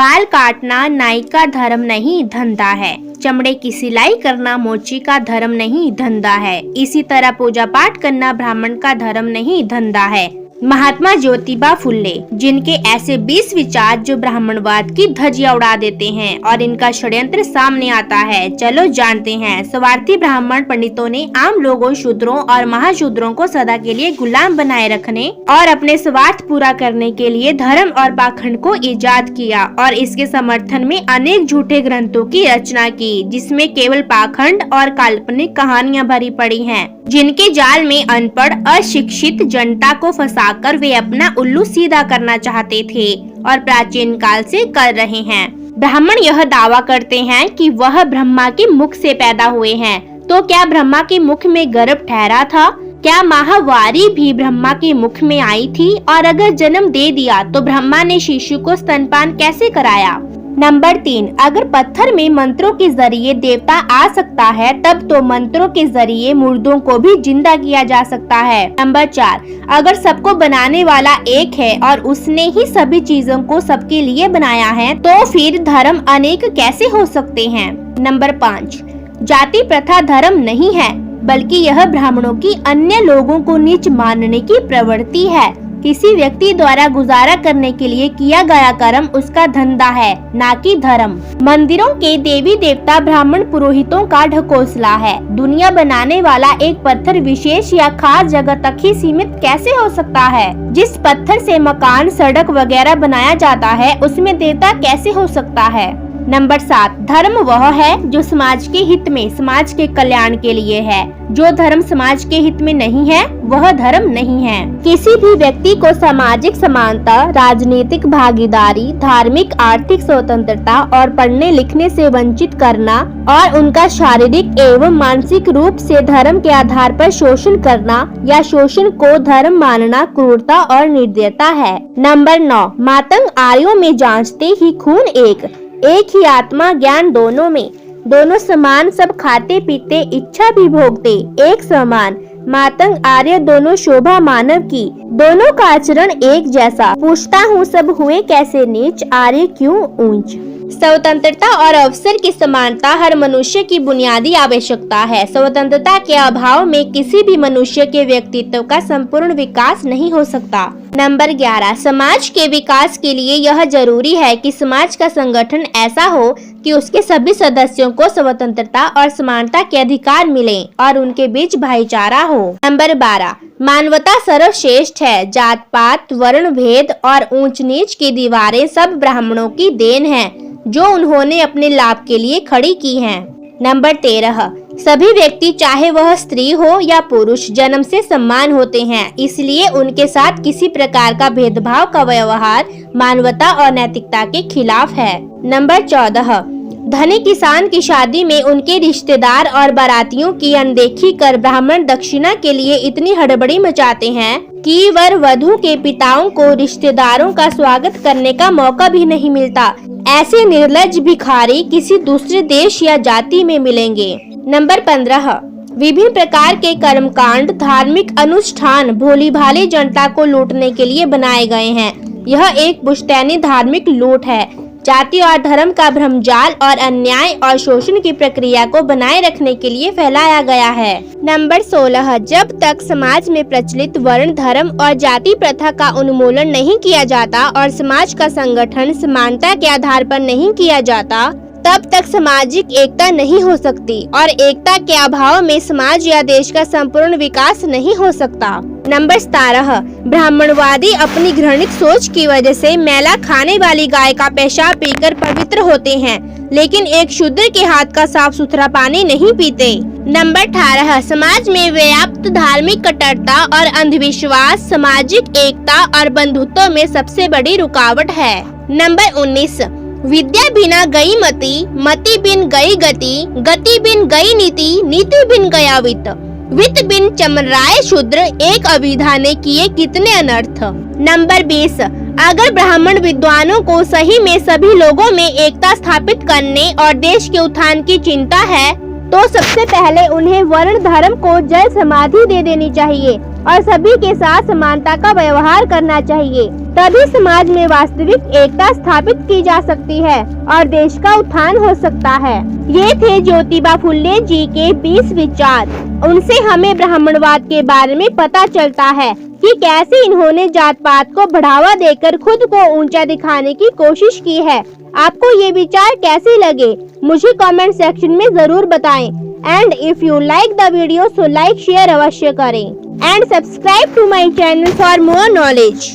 बाल काटना नाई का धर्म नहीं धंधा है। चमड़े की सिलाई करना मोची का धर्म नहीं धंधा है। इसी तरह पूजा पाठ करना ब्राह्मण का धर्म नहीं धंधा है। महात्मा ज्योतिबा फुले, जिनके ऐसे 20 विचार जो ब्राह्मणवाद की धज्जियां उड़ा देते हैं और इनका षड्यंत्र सामने आता है। चलो जानते हैं। स्वार्थी ब्राह्मण पंडितों ने आम लोगों, शूद्रों और महाशूद्रों को सदा के लिए गुलाम बनाए रखने और अपने स्वार्थ पूरा करने के लिए धर्म और पाखंड को इजाद किया और इसके समर्थन में अनेक झूठे ग्रंथों की रचना की, जिसमें केवल पाखंड और काल्पनिक कहानियां भरी पड़ी हैं, जिनके जाल में अनपढ़ अशिक्षित जनता को फंसाकर वे अपना उल्लू सीधा करना चाहते थे और प्राचीन काल से कर रहे हैं। ब्राह्मण यह दावा करते हैं कि वह ब्रह्मा के मुख से पैदा हुए हैं। तो क्या ब्रह्मा के मुख में गर्भ ठहरा था? क्या माहवारी भी ब्रह्मा के मुख में आई थी? और अगर जन्म दे दिया तो ब्रह्मा ने शिशु को स्तनपान कैसे कराया? नंबर 3, अगर पत्थर में मंत्रों के जरिए देवता आ सकता है, तब तो मंत्रों के जरिए मुर्दों को भी जिंदा किया जा सकता है। नंबर 4, अगर सबको बनाने वाला एक है और उसने ही सभी चीजों को सबके लिए बनाया है, तो फिर धर्म अनेक कैसे हो सकते हैं? नंबर 5, जाति प्रथा धर्म नहीं है, बल्कि यह ब्राह्मणों की अन्य लोगों को नीच मानने की प्रवृत्ति है। किसी व्यक्ति द्वारा गुजारा करने के लिए किया गया कर्म उसका धंधा है, ना कि धर्म। मंदिरों के देवी देवता ब्राह्मण पुरोहितों का ढकोसला है। दुनिया बनाने वाला एक पत्थर विशेष या खास जगह तक ही सीमित कैसे हो सकता है? जिस पत्थर से मकान, सड़क वगैरह बनाया जाता है, उसमें देवता कैसे हो सकता है? नंबर 7, धर्म वह है जो समाज के हित में, समाज के कल्याण के लिए है। जो धर्म समाज के हित में नहीं है, वह धर्म नहीं है। किसी भी व्यक्ति को सामाजिक समानता, राजनीतिक भागीदारी, धार्मिक आर्थिक स्वतंत्रता और पढ़ने लिखने से वंचित करना और उनका शारीरिक एवं मानसिक रूप से धर्म के आधार पर शोषण करना या शोषण को धर्म मानना क्रूरता और निर्दयता है। नंबर 9, मातंग आर्यों में जांचते ही खून एक ही आत्मा ज्ञान दोनों में, दोनों समान, सब खाते पीते इच्छा भी भोगते एक समान। मातंग आर्य दोनों शोभा मानव की, दोनों का आचरण एक जैसा। पूछता हूँ सब हुए कैसे नीच, आर्य क्यों ऊंच। स्वतंत्रता और अवसर की समानता हर मनुष्य की बुनियादी आवश्यकता है। स्वतंत्रता के अभाव में किसी भी मनुष्य के व्यक्तित्व का संपूर्ण विकास नहीं हो सकता। नंबर 11, समाज के विकास के लिए यह जरूरी है कि समाज का संगठन ऐसा हो कि उसके सभी सदस्यों को स्वतंत्रता और समानता के अधिकार मिलें और उनके बीच भाईचारा हो। नंबर 12, मानवता सर्वश्रेष्ठ है। जात पात, वर्ण भेद और ऊंच नीच की दीवारें सब ब्राह्मणों की देन है, जो उन्होंने अपने लाभ के लिए खड़ी की हैं। नंबर 13, सभी व्यक्ति चाहे वह स्त्री हो या पुरुष जन्म से समान होते हैं, इसलिए उनके साथ किसी प्रकार का भेदभाव का व्यवहार मानवता और नैतिकता के खिलाफ है। नंबर 14, धनी किसान की शादी में उनके रिश्तेदार और बारातियों की अनदेखी कर ब्राह्मण दक्षिणा के लिए इतनी हड़बड़ी मचाते हैं कि वर वधू के पिताओं को रिश्तेदारों का स्वागत करने का मौका भी नहीं मिलता। ऐसे निर्लज्ज भिखारी किसी दूसरे देश या जाति में मिलेंगे। नंबर 15, विभिन्न प्रकार के कर्मकांड, धार्मिक अनुष्ठान भोली भाली जनता को लूटने के लिए बनाए गए हैं। यह एक पुश्तैनी धार्मिक लूट है। जाति और धर्म का भ्रमजाल और अन्याय और शोषण की प्रक्रिया को बनाए रखने के लिए फैलाया गया है। नंबर 16, जब तक समाज में प्रचलित वर्ण, धर्म और जाति प्रथा का उन्मूलन नहीं किया जाता और समाज का संगठन समानता के आधार पर नहीं किया जाता, तब तक सामाजिक एकता नहीं हो सकती और एकता के अभाव में समाज या देश का संपूर्ण विकास नहीं हो सकता। नंबर 17, ब्राह्मणवादी अपनी घृणित सोच की वजह से मैला खाने वाली गाय का पेशाब पीकर पवित्र होते हैं, लेकिन एक शूद्र के हाथ का साफ सुथरा पानी नहीं पीते। नंबर 18, समाज में व्याप्त धार्मिक कट्टरता और अंधविश्वास सामाजिक एकता और बंधुत्व में सबसे बड़ी रुकावट है। नंबर 19, विद्या बिना गई मति, मति बिन गई गति, गति बिन गई नीति, नीति बिन गया वित्त, वित्त बिन चमराए शूद्र, एक अभिधा ने किए कितने अनर्थ। नंबर 20, अगर ब्राह्मण विद्वानों को सही में सभी लोगों में एकता स्थापित करने और देश के उत्थान की चिंता है, तो सबसे पहले उन्हें वर्ण धर्म को जल समाधि दे देनी चाहिए और सभी के साथ समानता का व्यवहार करना चाहिए। तभी समाज में वास्तविक एकता स्थापित की जा सकती है और देश का उत्थान हो सकता है। ये थे ज्योतिबा फुले जी के 20 विचार। उनसे हमें ब्राह्मणवाद के बारे में पता चलता है कि कैसे इन्होंने जात पात को बढ़ावा देकर खुद को ऊंचा दिखाने की कोशिश की है। आपको ये विचार कैसे लगे मुझे कमेंट सेक्शन में जरूर बताएं। And if you like the video so like share अवश्य करें and subscribe to my channel for more knowledge.